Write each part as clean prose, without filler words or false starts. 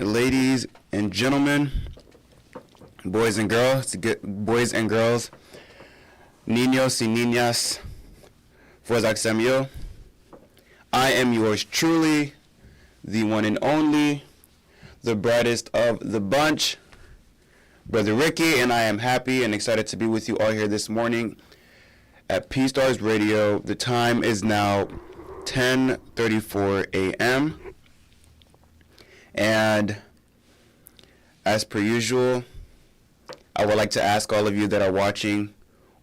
ladies and gentlemen, boys and girls, niños y niñas, Fuezaxemio. I am yours truly, the one and only, the brightest of the bunch, Brother Ricky, and I am happy and excited to be with you all here this morning at P-Stars Radio. The time is now 10:34 a.m. And as per usual, I would like to ask all of you that are watching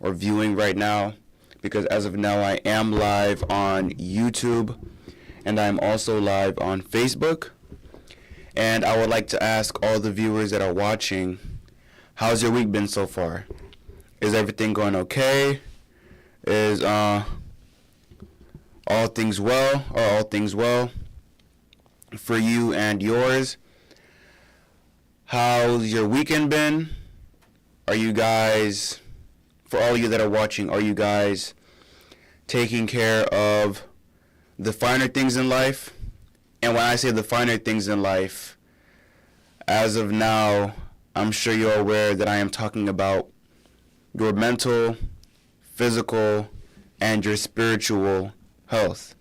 or viewing right now, because as of now I am live on YouTube and I am also live on Facebook. And I would like to ask all the viewers that are watching, how's your week been so far? Is everything going okay? Is all things well? Are all things well for you and yours? How's your weekend been? Are you guys, for all of you that are watching, are you guys taking care of the finer things in life? And when I say the finer things in life, as of now, I'm sure you're aware that I am talking about your mental, physical, and your spiritual health.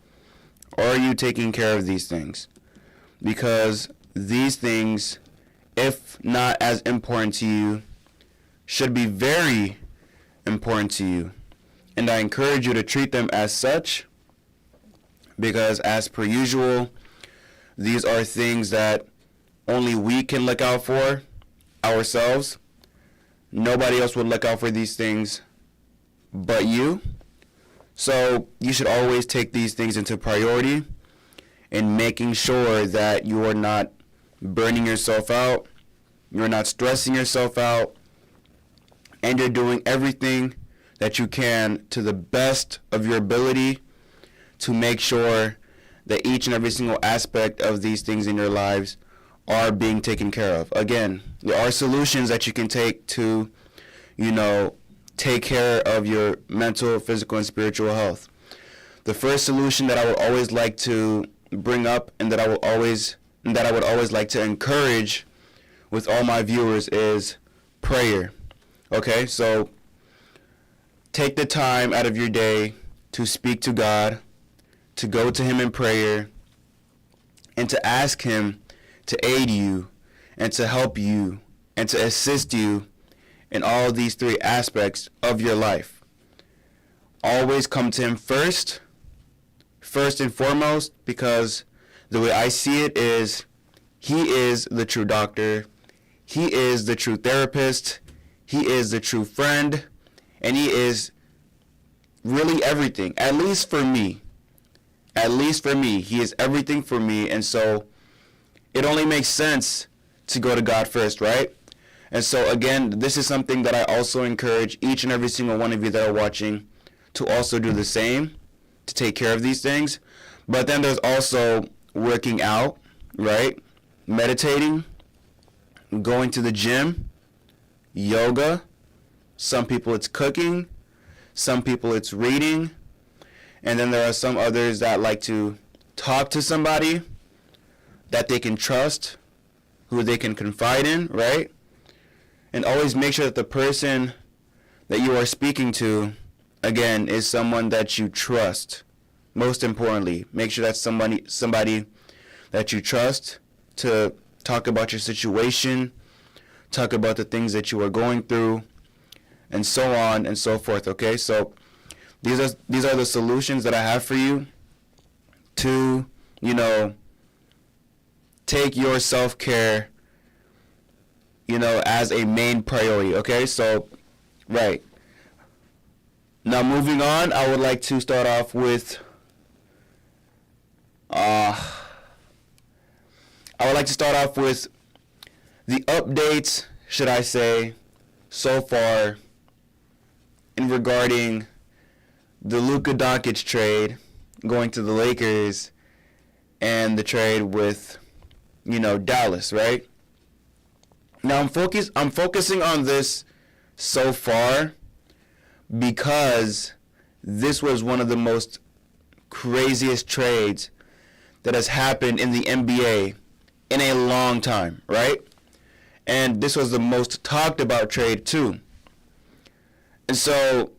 Are you taking care of these things? Because these things, if not as important to you, should be very important to you. And I encourage you to treat them as such, because as per usual, these are things that only we can look out for ourselves. Nobody else would look out for these things but you. So you should always take these things into priority in making sure that you are not burning yourself out, you're not stressing yourself out, and you're doing everything that you can to the best of your ability to make sure that each and every single aspect of these things in your lives are being taken care of. Again, there are solutions that you can take to, take care of your mental, physical, and spiritual health. The first solution that I would always like to bring up and that I would always like to encourage with all my viewers is prayer. Okay, so take the time out of your day to speak to God, to go to Him in prayer, and to ask Him to aid you and to help you and to assist you in all these three aspects of your life. Always come to Him first and foremost, because the way I see it is He is the true doctor, He is the true therapist, He is the true friend, and He is really everything, at least for me. At least for me, He is everything for me, and so it only makes sense to go to God first, right? And so again, this is something that I also encourage each and every single one of you that are watching to also do the same, to take care of these things. But then there's also working out, right? Meditating, going to the gym, yoga. Some people it's cooking, some people it's reading, and then there are some others that like to talk to somebody that they can trust, who they can confide in, right? And always make sure that the person that you are speaking to, again, is someone that you trust. Most importantly, make sure that's somebody that you trust to talk about your situation, talk about the things that you are going through, and so on and so forth, okay? So these are the solutions that I have for you to, take your self-care, as a main priority, okay? So, right. Now moving on, I would like to start off with, the updates, should I say, so far in regarding the Luka Doncic trade going to the Lakers and the trade with, Dallas, right? Now I'm focusing on this so far because this was one of the most craziest trades that has happened in the NBA in a long time, right? And this was the most talked about trade too. And so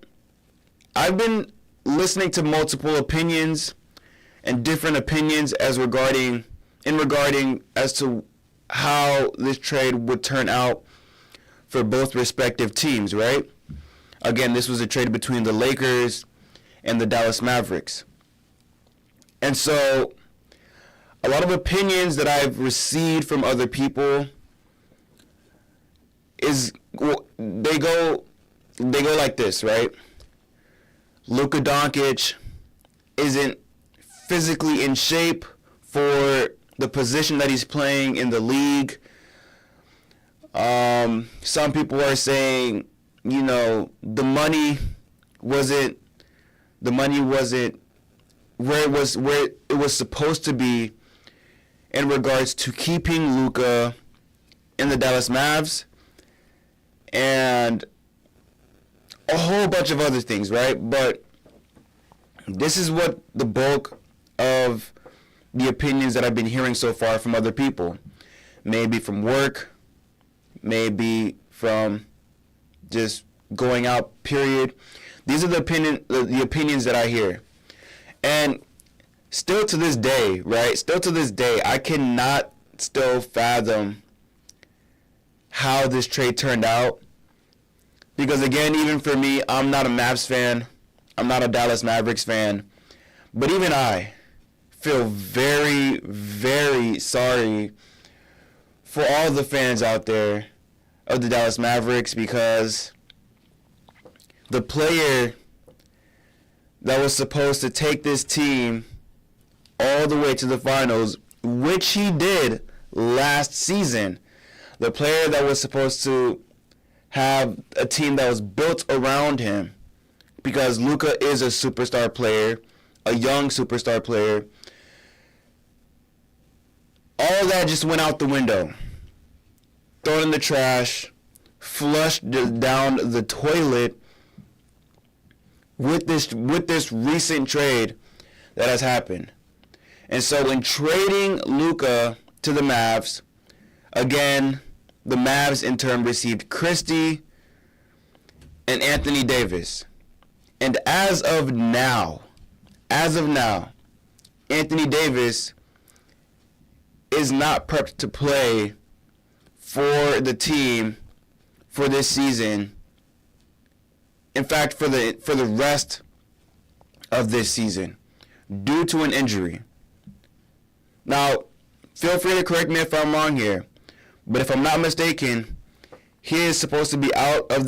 I've been listening to multiple opinions and different opinions regarding as to how this trade would turn out for both respective teams, right? Again, this was a trade between the Lakers and the Dallas Mavericks. And so a lot of opinions that I've received from other people they go like this, right? Luka Doncic isn't physically in shape for the position that he's playing in the league. Some people are saying, the money wasn't where it was supposed to be in regards to keeping Luka in the Dallas Mavs, and a whole bunch of other things, right? But this is what the bulk of the opinions that I've been hearing so far from other people. Maybe from work, maybe from just going out, period. These are the opinions that I hear. And still to this day, right? Still to this day, I cannot still fathom how this trade turned out. Because again, even for me, I'm not a Mavs fan. I'm not a Dallas Mavericks fan. But even I feel very, very sorry for all the fans out there of the Dallas Mavericks, because the player that was supposed to take this team all the way to the finals, which he did last season, the player that was supposed to have a team that was built around him, because Luka is a superstar player, a young superstar player, all that just went out the window, thrown in the trash, flushed down the toilet with this recent trade that has happened. And so in trading Luka to the Mavs, again, the Mavs in turn received Christie and Anthony Davis. And as of now, Anthony Davis is not prepped to play for the team for this season. In fact, for the rest of this season, due to an injury. Now, feel free to correct me if I'm wrong here, but if I'm not mistaken, he is supposed to be out for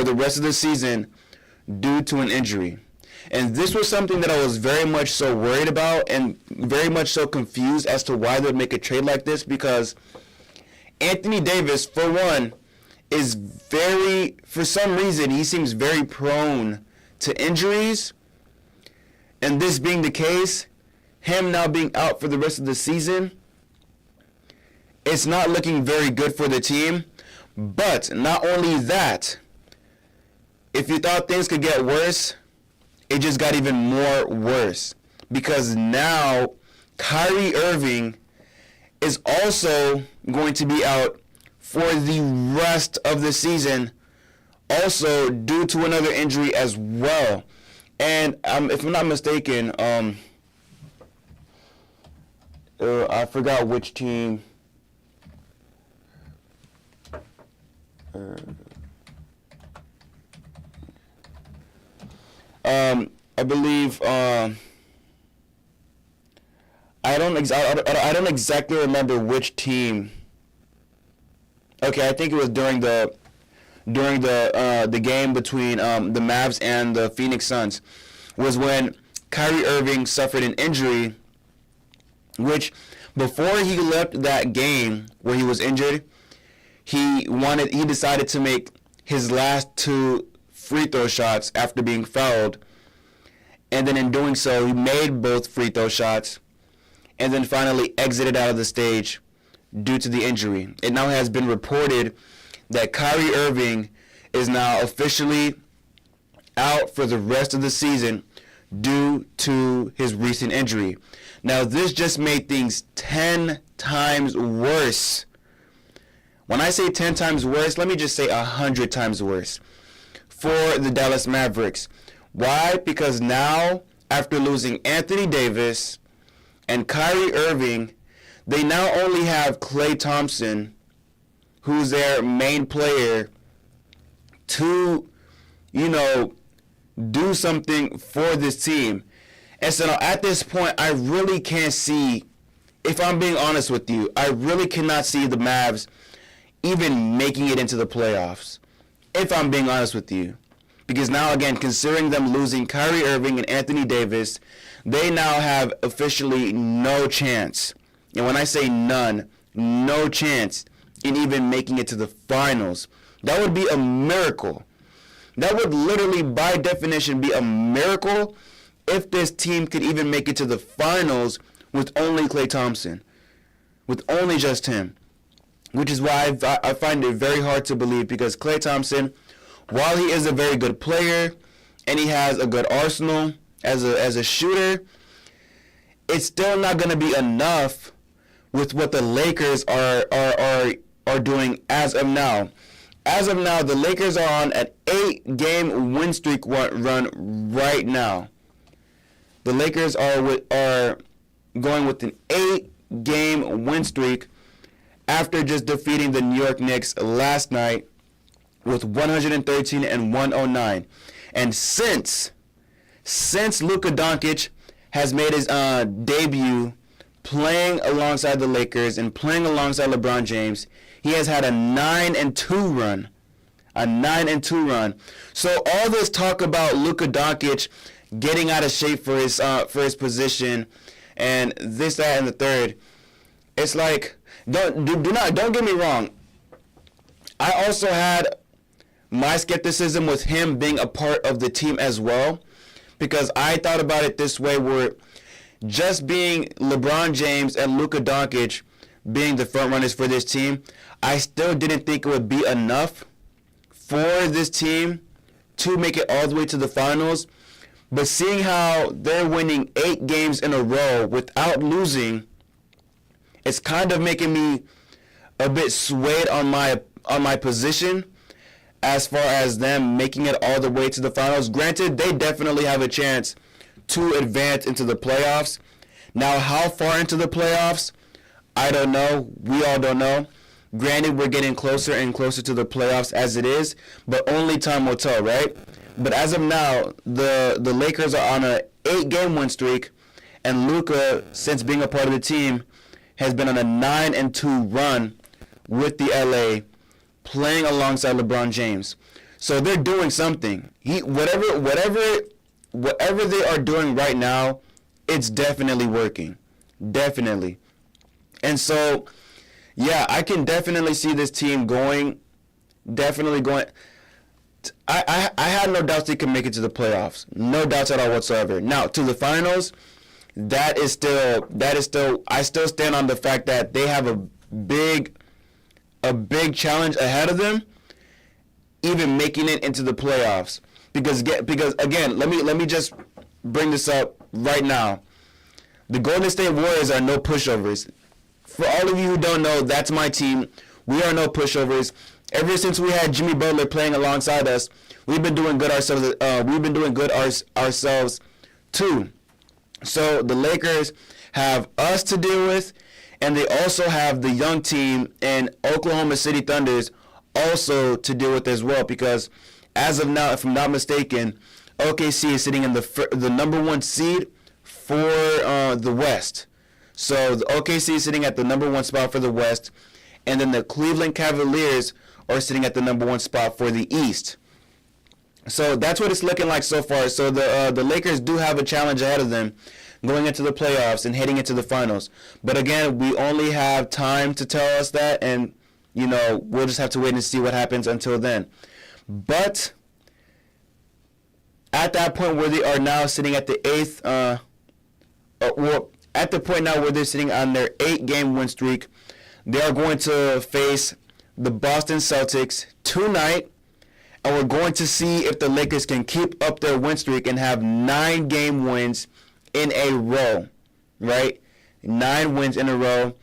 the rest of the season due to an injury. And this was something that I was very much so worried about and very much so confused as to why they would make a trade like this, because Anthony Davis, for one, for some reason, he seems very prone to injuries. And this being the case, him now being out for the rest of the season, it's not looking very good for the team. But not only that, if you thought things could get worse, it just got even more worse. Because now Kyrie Irving is also going to be out for the rest of the season, also due to another injury as well. And if I'm not mistaken, I forgot which team. I believe I don't exactly remember which team. Okay, I think it was during the game between the Mavs and the Phoenix Suns, was when Kyrie Irving suffered an injury, which before he left that game where he was injured, he decided to make his last 2 free throw shots after being fouled, and then in doing so, he made both free throw shots, and then finally exited out of the stage due to the injury. It now has been reported that Kyrie Irving is now officially out for the rest of the season due to his recent injury. Now, this just made things 10 times worse. When I say 10 times worse, let me just say 100 times worse for the Dallas Mavericks. Why? Because now, after losing Anthony Davis and Kyrie Irving, they now only have Klay Thompson, who's their main player, to, do something for this team. And so now at this point, I really can't see, if I'm being honest with you, I really cannot see the Mavs even making it into the playoffs, if I'm being honest with you. Because now, again, considering them losing Kyrie Irving and Anthony Davis, they now have officially no chance. And when I say none, no chance in even making it to the finals. That would be a miracle. That would literally, by definition, be a miracle if this team could even make it to the finals with only Klay Thompson, with only just him. Which is why I find it very hard to believe, because Klay Thompson, while he is a very good player and he has a good arsenal as a shooter, it's still not going to be enough with what the Lakers are doing as of now. As of now, the Lakers are on an 8-game win streak run right now. The Lakers are going with an 8-game win streak after just defeating the New York Knicks last night with 113 and 109. And since Luka Doncic has made his debut playing alongside the Lakers and playing alongside LeBron James, he has had a 9-2 run. A 9-2 run. So all this talk about Luka Doncic getting out of shape for his position and this, that, and the third, it's like, don't get me wrong. I also had my skepticism with him being a part of the team as well, because I thought about it this way, where just being LeBron James and Luka Doncic being the front runners for this team, I still didn't think it would be enough for this team to make it all the way to the finals. But seeing how they're winning 8 games in a row without losing, it's kind of making me a bit swayed on my position as far as them making it all the way to the finals. Granted, they definitely have a chance to advance into the playoffs. Now, how far into the playoffs, I don't know. We all don't know. Granted, we're getting closer and closer to the playoffs as it is, but only time will tell, right? But as of now, the Lakers are on a 8-game win streak, and Luka, since being a part of the team, has been on a 9-2 run with the LA, playing alongside LeBron James. So they're doing something. Whatever they are doing right now, it's definitely working. Definitely. And so, yeah, I can definitely see this team going. I had no doubts they can make it to the playoffs. No doubts at all whatsoever. Now, to the finals, that is still I still stand on the fact that they have a big challenge ahead of them, even making it into the playoffs. Because again, let me just bring this up right now. The Golden State Warriors are no pushovers. For all of you who don't know, that's my team. We are no pushovers. Ever since we had Jimmy Butler playing alongside us, we've been doing good ourselves. Ourselves too. So the Lakers have us to deal with, and they also have the young team in Oklahoma City Thunders also to deal with as well. Because as of now, if I'm not mistaken, OKC is sitting in the number 1 seed for the West. So the OKC is sitting at the number 1 spot for the West, and then the Cleveland Cavaliers are sitting at the number 1 spot for the East. So that's what it's looking like so far. So the Lakers do have a challenge ahead of them going into the playoffs and heading into the finals. But again, we only have time to tell us that, and we'll just have to wait and see what happens until then. But at that point where they are now sitting at the 8th, at the point now where they're sitting on their 8-game win streak, they are going to face the Boston Celtics tonight, and we're going to see if the Lakers can keep up their win streak and have 9-game wins in a row. right? 9 wins in a row.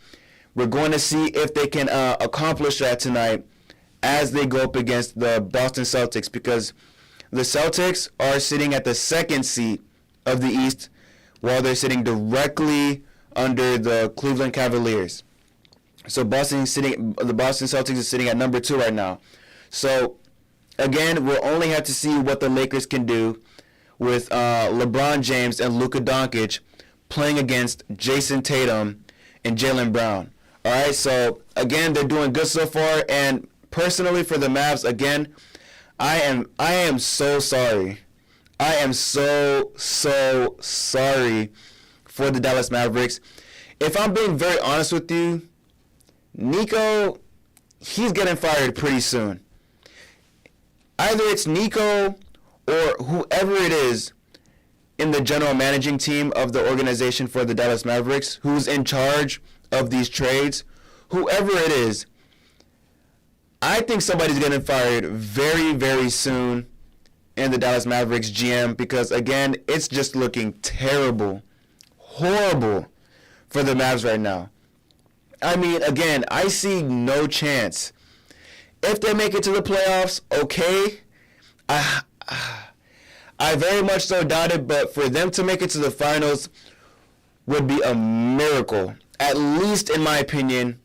We're going to see if they can accomplish that tonight as they go up against the Boston Celtics, because the Celtics are sitting at the 2nd seat of the East while they're sitting directly under the Cleveland Cavaliers. So the Boston Celtics is sitting at number 2 right now. So again, we'll only have to see what the Lakers can do with LeBron James and Luka Doncic playing against Jason Tatum and Jaylen Brown. All right, so again, they're doing good so far. And personally, for the Mavs, again, I am so sorry. I am so sorry for the Dallas Mavericks. If I'm being very honest with you, Nico, he's getting fired pretty soon. Either it's Nico or whoever it is in the general managing team of the organization for the Dallas Mavericks who's in charge of these trades, whoever it is, I think somebody's getting fired very, very soon in the Dallas Mavericks GM, because, again, it's just looking terrible, horrible for the Mavs right now. I mean, again, I see no chance. If they make it to the playoffs, okay. I very much so doubt it, but for them to make it to the finals would be a miracle, at least in my opinion,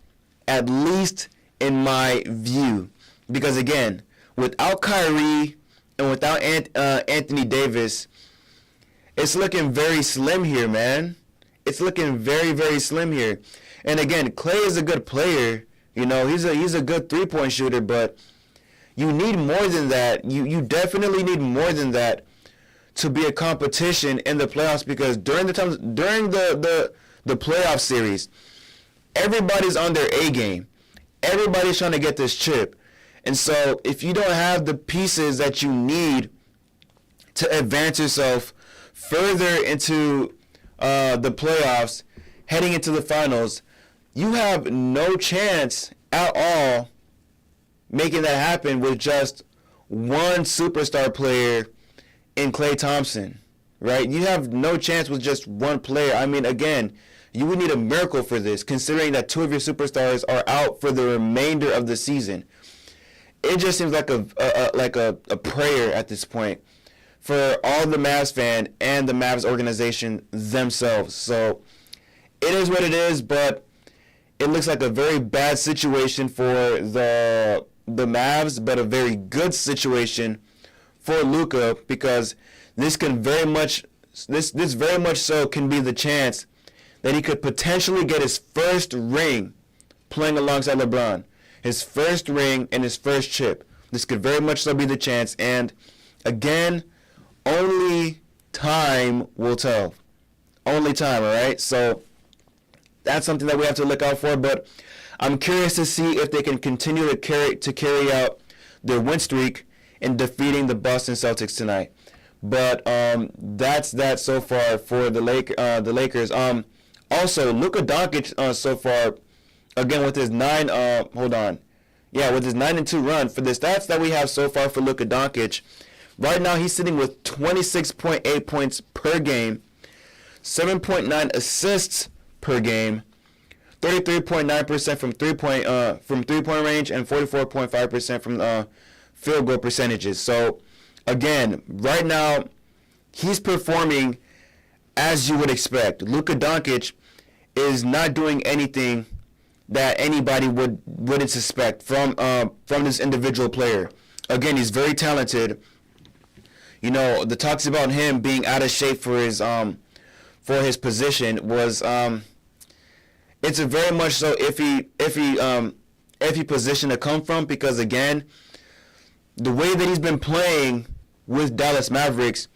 at least in my view. Because, again, without Kyrie and without Anthony Davis, it's looking very slim here, man. It's looking very, very slim here. And, again, Clay is a good player. You know, he's a good three-point shooter, but you need more than that. You definitely need more than that to be a competition in the playoffs, because during the playoff series, everybody's on their A game. Everybody's trying to get this chip. And so if you don't have the pieces that you need to advance yourself further into the playoffs, heading into the finals, you have no chance at all making that happen with just one superstar player in Klay Thompson, right? You have no chance with just one player. I mean, again, you would need a miracle for this, considering that 2 of your superstars are out for the remainder of the season. It just seems like a prayer at this point for all the Mavs fan and the Mavs organization themselves. So it is what it is, but it looks like a very bad situation for the Mavs, but a very good situation for Luka, because this very much so can be the chance that he could potentially get his first ring playing alongside LeBron. His first ring and his first chip. This could very much so be the chance. And again, only time will tell. Only time, all right? So that's something that we have to look out for. But I'm curious to see if they can continue to carry out their win streak in defeating the Boston Celtics tonight. But that's that so far for the Lakers. Also, Luka Doncic so far, again with his 9-2 run, for the stats that we have so far for Luka Doncic, right now he's sitting with 26.8 points per game, 7.9 assists per game, 33.9% from three-point range, and 44.5% from field goal percentages. So again, right now he's performing as you would expect. Luka Doncic is not doing anything that anybody wouldn't suspect from this individual player. Again, he's very talented. You know, the talks about him being out of shape for his position was it's a very much so iffy position to come from, because again, the way that he's been playing with Dallas Mavericks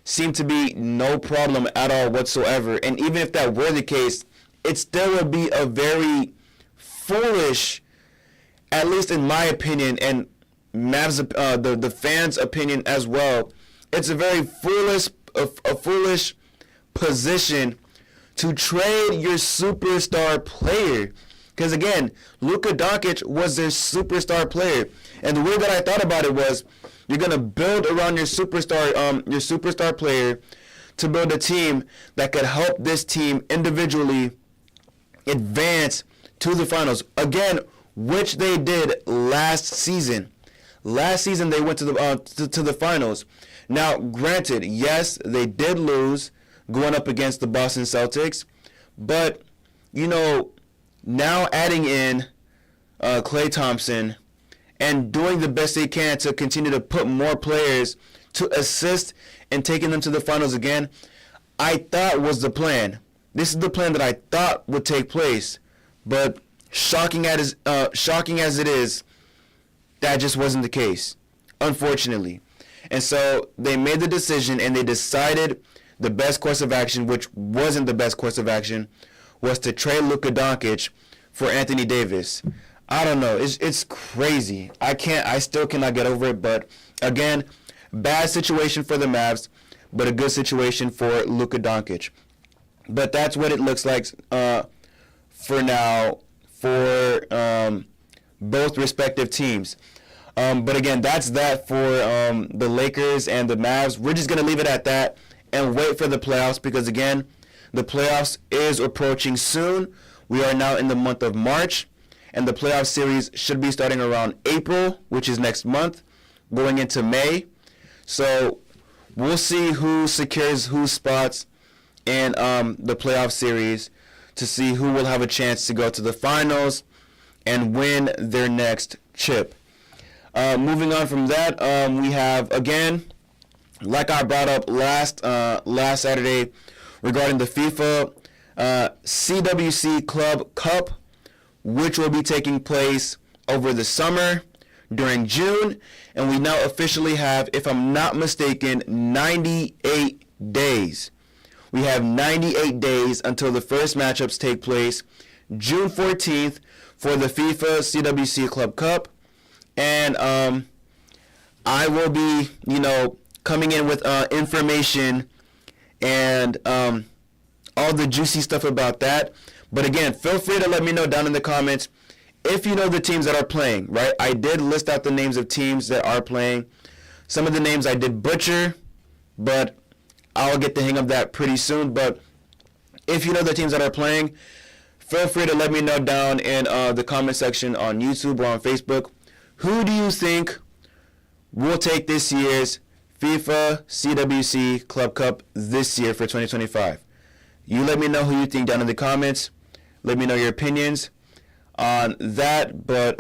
seemed to be no problem at all whatsoever. And even if that were the case, it still would be a very foolish, at least in my opinion, and Mavs, the fans' opinion as well. It's a very foolish position to trade your superstar player. Because again, Luka Doncic was their superstar player, and the way that I thought about it was, you're gonna build around your superstar player to build a team that could help this team individually advance to the finals. Again, which they did last season. Last season they went to the finals. Now, granted, yes, they did lose going up against the Boston Celtics, but now adding in Klay Thompson and doing the best they can to continue to put more players to assist in taking them to the finals again, I thought was the plan. This is the plan that I thought would take place, but shocking as it is, that just wasn't the case, unfortunately. And so they made the decision, and they decided the best course of action, which wasn't the best course of action, was to trade Luka Doncic for Anthony Davis. I don't know. It's crazy. I still cannot get over it. But again, bad situation for the Mavs, but a good situation for Luka Doncic. But that's what it looks like for now for both respective teams. But again, that's that for the Lakers and the Mavs. We're just going to leave it at that and wait for the playoffs because, again, the playoffs is approaching soon. We are now in the month of March, and the playoff series should be starting around April, which is next month, going into May. So we'll see who secures whose spots in the playoff series to see who will have a chance to go to the finals and win their next chip. Moving on from that, we have, again, like I brought up last Saturday regarding the FIFA CWC Club Cup, which will be taking place over the summer during June. And we now officially have, if I'm not mistaken, 98 days. We have 98 days until the first matchups take place June 14th for the FIFA CWC Club Cup. And I will be, coming in with information and all the juicy stuff about that. But again, feel free to let me know down in the comments if you know the teams that are playing, right? I did list out the names of teams that are playing. Some of the names I did butcher, but I'll get the hang of that pretty soon. But if you know the teams that are playing, feel free to let me know down in the comment section on YouTube or on Facebook. Who do you think will take this year's FIFA CWC Club Cup this year for 2025? You let me know who you think down in the comments. Let me know your opinions on that. But,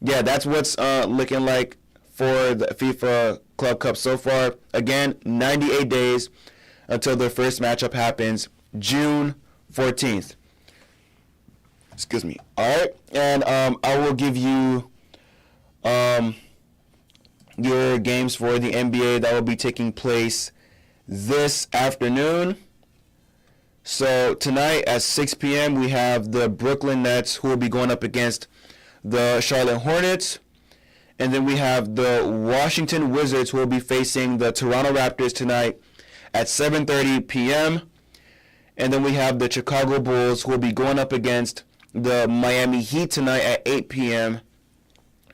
yeah, that's what's looking like for the FIFA Club Cup so far. Again, 98 days until the first matchup happens, June 14th. Excuse me. All right, and I will give you your games for the NBA that will be taking place this afternoon. So tonight at 6 p.m. we have the Brooklyn Nets who will be going up against the Charlotte Hornets. And then we have the Washington Wizards who will be facing the Toronto Raptors tonight at 7:30 p.m. And then we have the Chicago Bulls who will be going up against the Miami Heat tonight at 8 p.m.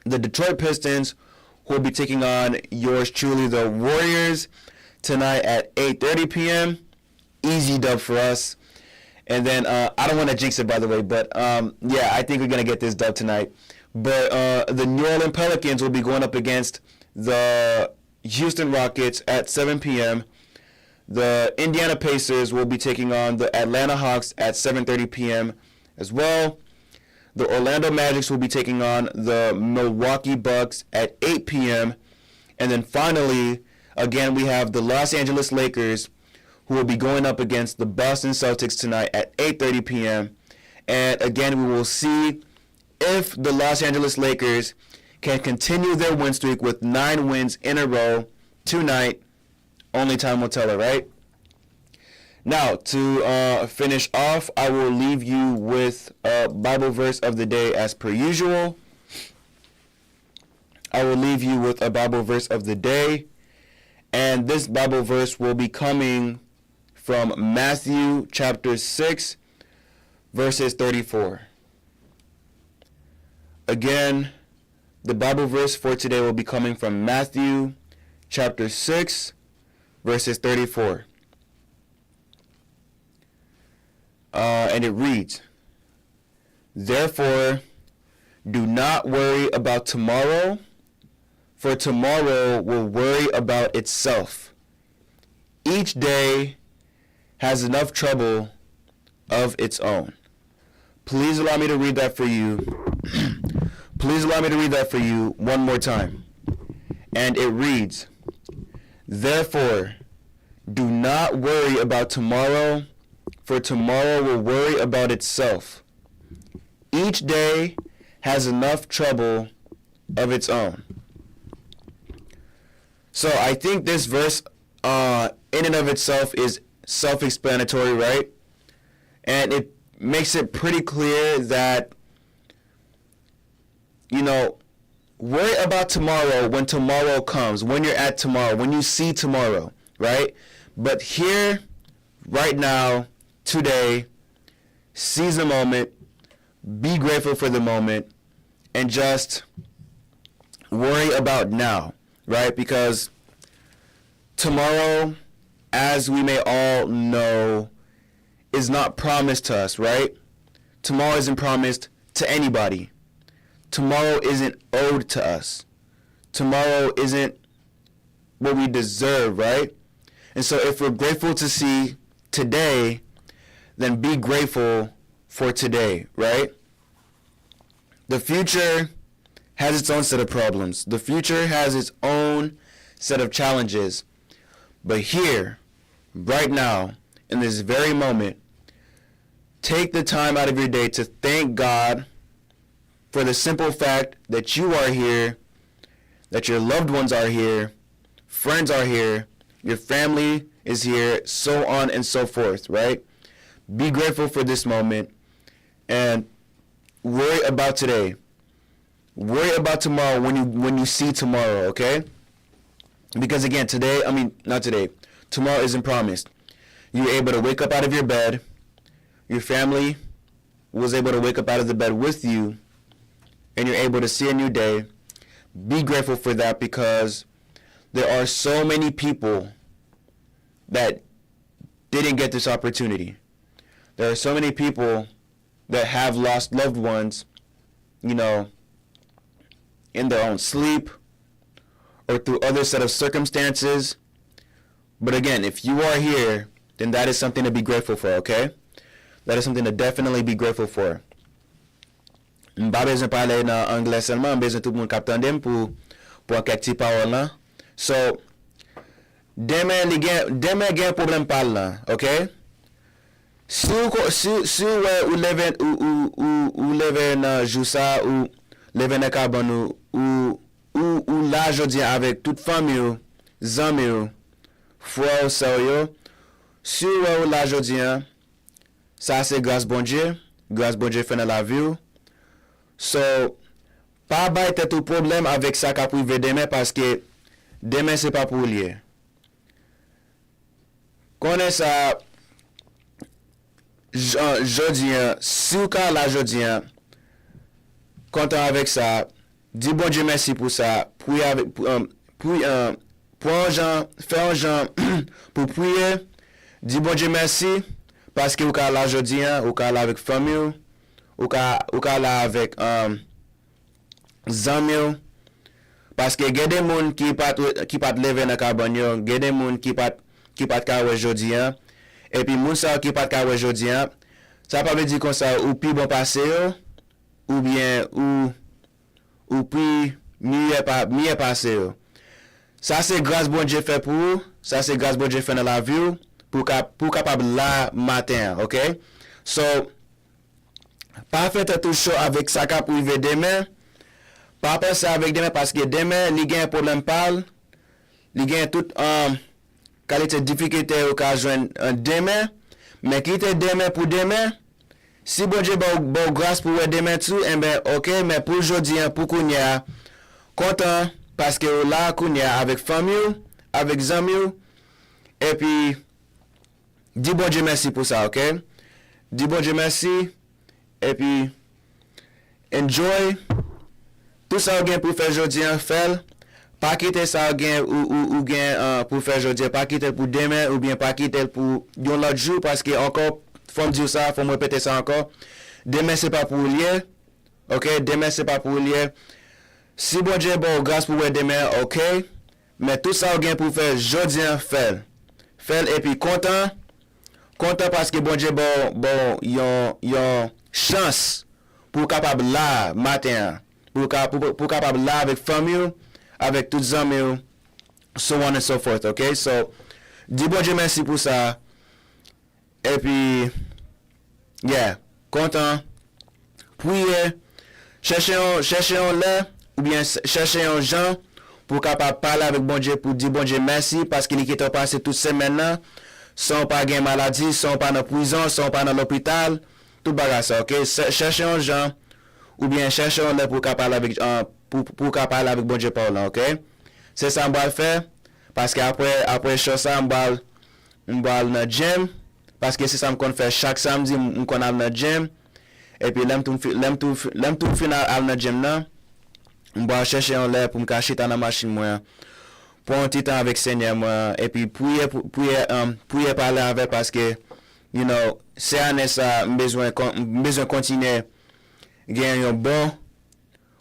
The Detroit Pistons who will be taking on yours truly, the Warriors, tonight at 8:30 p.m. Easy dub for us. And then I don't want to jinx it, by the way, but yeah, I think we're going to get this dub tonight. But the New Orleans Pelicans will be going up against the Houston Rockets at 7 p.m. The Indiana Pacers will be taking on the Atlanta Hawks at 7:30 p.m. as well. The Orlando Magic will be taking on the Milwaukee Bucks at 8 p.m. And then finally, again, we have the Los Angeles Lakers who will be going up against the Boston Celtics tonight at 8:30 p.m. And again, we will see if the Los Angeles Lakers can continue their win streak with 9 wins in a row tonight. Only time will tell it, right? Now, to finish off, I will leave you with a Bible verse of the day as per usual. I will leave you with a Bible verse of the day. And this Bible verse will be coming from Matthew chapter 6, verses 34. Again, the Bible verse for today will be coming from Matthew chapter 6, verses 34. and it reads, "Therefore, do not worry about tomorrow, for tomorrow will worry about itself. Each day has enough trouble of its own." Please allow me to read that for you. Please allow me to read that for you one more time. And it reads, "Therefore, do not worry about tomorrow, for tomorrow will worry about itself. Each day has enough trouble of its own." So I think this verse in and of itself is self-explanatory, right? And it makes it pretty clear that, worry about tomorrow when tomorrow comes, when you're at tomorrow, when you see tomorrow, right? But here, right now, today, seize the moment, be grateful for the moment, and just worry about now, right? Because tomorrow, as we may all know, is not promised to us, right? Tomorrow isn't promised to anybody. Tomorrow isn't owed to us. Tomorrow isn't what we deserve, right? And so if we're grateful to see today, then be grateful for today, right? The future has its own set of problems. The future has its own set of challenges. But here, right now, in this very moment, take the time out of your day to thank God for the simple fact that you are here, that your loved ones are here, friends are here, your family is here, so on and so forth, right? Be grateful for this moment and worry about today. Worry about tomorrow when you see tomorrow, okay? Because again, tomorrow isn't promised. You're able to wake up out of your bed. Your family was able to wake up out of the bed with you, and you're able to see a new day. Be grateful for that, because there are so many people that didn't get this opportunity. There are so many people that have lost loved ones, in their own sleep or through other set of circumstances. But again, if you are here, then that is something to be grateful for, okay? That is something to definitely be grateful for. Mba bezon pale nan anglais seulement, bezon tout moun kap tandem pour anket ti parole lan. So, demain gen problem pal lan, okay? Si ou leve nan jousa ou leve nan carbon ou la jodi avec toute famille ou, zami ou, frère ou sœur yo, si ou la jodi ça c'est grâce bon Dieu fait dans la vie ou. So, pas bay tête ou problème avec ça qu'a privé demain, parce que demain c'est pas pour lier. Connais ça, jodi, si ou ka la jodi, content avec ça, dis bon Dieu merci pour ça, prier avec, faire un genre pour prier, dis bon Dieu merci, parce que ou ka la jodi, ou ka la avec famille, ou ka la avec zami, parce que gen des moun qui pat leve nan carbon yo, gen des moun qui pat ka wè jodi, et puis moun sa qui pat ka wè jodi, ça pas veut dire comme ça ou pi bon passé yo, ou bien ou pi mieux passé yo. Ça c'est grâce bon Dieu fait pour vous, ça c'est grâce bon Dieu fait dans la vie pour capable la matin, OK? So, pas faire tout chaud avec ça qu'a privé demain. Pas penser avec demain, parce que demain, il y a un problème parle. Il y a toute qualité de difficulté au cas joindre demain. Mais quitter demain pour demain. Si bon Dieu bon grâce pour demain tout, eh ben OK, mais pour aujourd'hui, pour Kounia, content parce que là Kounia avec famille, avec amis, et puis dis bon Dieu merci pour ça, OK? Dis bon Dieu merci. Et puis, enjoy tout ça ou pour faire aujourd'hui, faire. Pas quitter ça ou pour faire aujourd'hui, pas quitter pour demain, ou bien pas quitter pour l'autre jour, parce que encore faut me dire ça, faut me répéter ça encore. Demain c'est pas pour lier. OK, demain c'est pas pour lier. Si bon Dieu bon grâce pour demain, OK. Mais tout ça gain pour faire jodi faire. Faire et puis content parce que bon Dieu bon yon chance pour capable là matin pour capable là avec famille, avec tous amis, so on and so forth, OK? So dis bon Dieu merci pour ça. Et puis yeah, content. Priez, cherchez un là ou bien cherchez un gens pour capable parler avec bon Dieu pour dire bon Dieu merci parce qu'il est passé toute semaine là sans pas gain maladie, sans pas dans prison, sans pas dans l'hôpital, tout bagage ça, OK? Cherchez un gens ou bien cherchez un là pour capable avec pour parler avec bon Dieu parlant, OK? C'est ça on va faire parce que après ça on va dans le gym parce que c'est ça qu'on fait chaque samedi on aller dans le gym et puis l'aime tout final à dans le gym là on va chercher un là pour me cacher dans la machine moi pour un petit temps avec Seigneur moi et puis prier parler avec parce que you know c'est année ça besoin continuer gagner une bonne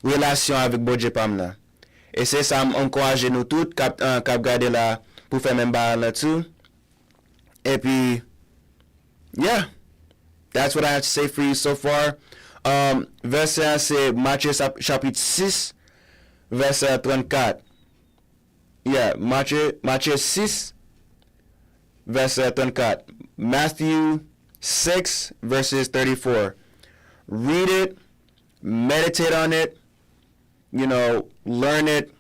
relation avec bon Dieu pam là et c'est ça encourager nous tous cap garder là pour faire même balle là-dessus et puis yeah, that's what I have to say for you so far. Verset c'est Matthieu chapitre 6 verset 34. Yeah, Matthieu 6 verset 34. Matthew 6 verses 34. Read it, meditate on it, you know, learn it,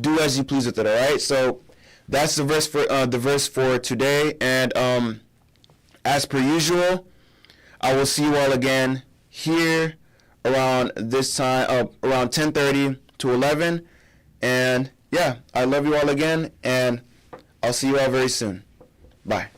do as you please with it, all right? So that's the verse for today, and as per usual, I will see you all again here around this time, around 10:30 to 11, and yeah, I love you all again, and I'll see you all very soon. Bye.